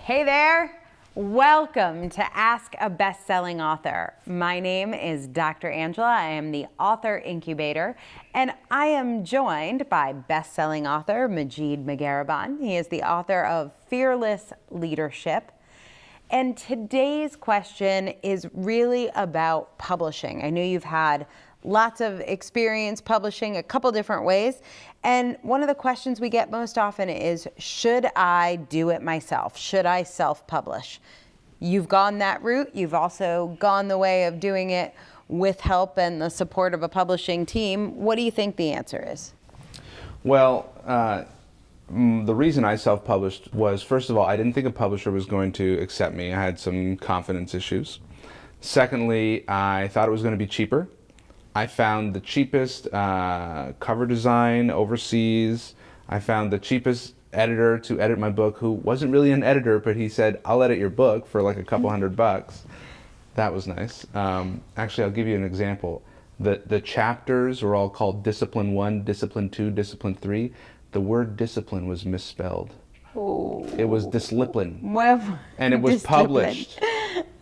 Hey there, welcome to Ask a Best-Selling Author. My name is Dr. Angela. I am the Author Incubator, and I am joined by best-selling author Majid Magheraban. He is the author of Fearless Leadership. And today's question is really about publishing. I know you've had lots of experience publishing a couple different ways. And one of the questions we get most often is, should I do it myself? Should I self-publish? You've gone that route. You've also gone the way of doing it with help and the support of a publishing team. What do you think the answer is? Well, the reason I self-published was, first of all, I didn't think a publisher was going to accept me. I had some confidence issues. Secondly, I thought it was going to be cheaper. I found the cheapest cover design overseas. I found the cheapest editor to edit my book, who wasn't really an editor, but he said, I'll edit your book for like a couple $100. That was nice. Actually, I'll give you an example. The chapters were all called Discipline 1, Discipline 2, Discipline 3. The word discipline was misspelled. Oh. It was discipline. Well, and it was published.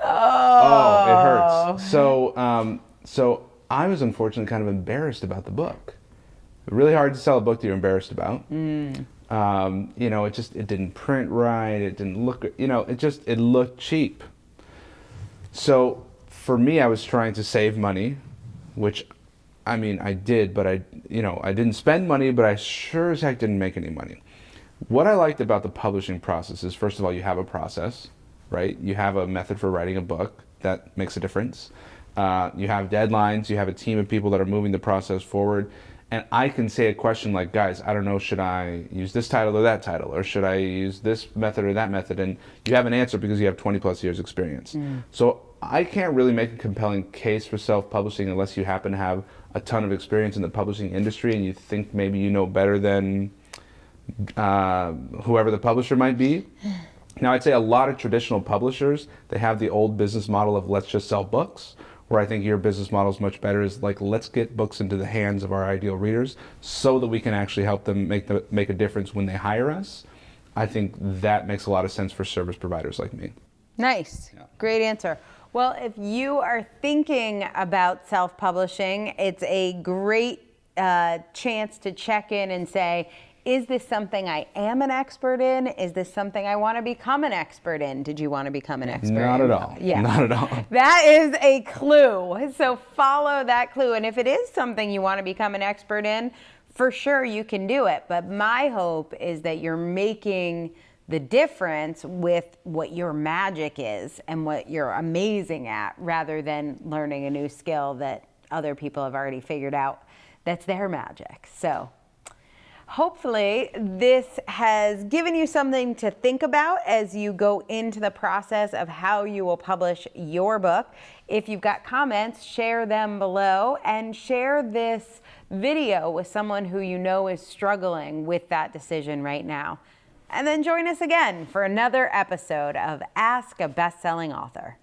Oh, it hurts. So I was unfortunately kind of embarrassed about the book. Really hard to sell a book that you're embarrassed about. You know, it didn't print right. It didn't look, it looked cheap. So for me, I was trying to save money, which, I mean, I did, but I didn't spend money, but I sure as heck didn't make any money. What I liked about the publishing process is, first of all, you have a process, right? You have a method for writing a book. That makes a difference. You have deadlines. You have a team of people that are moving the process forward. And I can say a question like, guys, I don't know, should I use this title or that title? Or should I use this method or that method? And you have an answer because you have 20 plus years experience. So I can't really make a compelling case for self-publishing unless you happen to have a ton of experience in the publishing industry and you think maybe you know better than whoever the publisher might be. Now, I'd say a lot of traditional publishers, they have the old business model of let's just sell books, where I think your business model is much better, is like, let's get books into the hands of our ideal readers so that we can actually help them make a difference when they hire us. I think that makes a lot of sense for service providers like me. Nice. Yeah. Great answer. Well, if you are thinking about self-publishing, it's a great chance to check in and say, is this something I am an expert in? Is this something I want to become an expert in? Did you want to become an expert in? Not at all. Yeah. Not at all. That is a clue. So follow that clue. And if it is something you want to become an expert in, for sure you can do it. But my hope is that you're making the difference with what your magic is and what you're amazing at, rather than learning a new skill that other people have already figured out that's their magic. So hopefully this has given you something to think about as you go into the process of how you will publish your book. If you've got comments, share them below, and share this video with someone who you know is struggling with that decision right now. And then join us again for another episode of Ask a Best-Selling Author.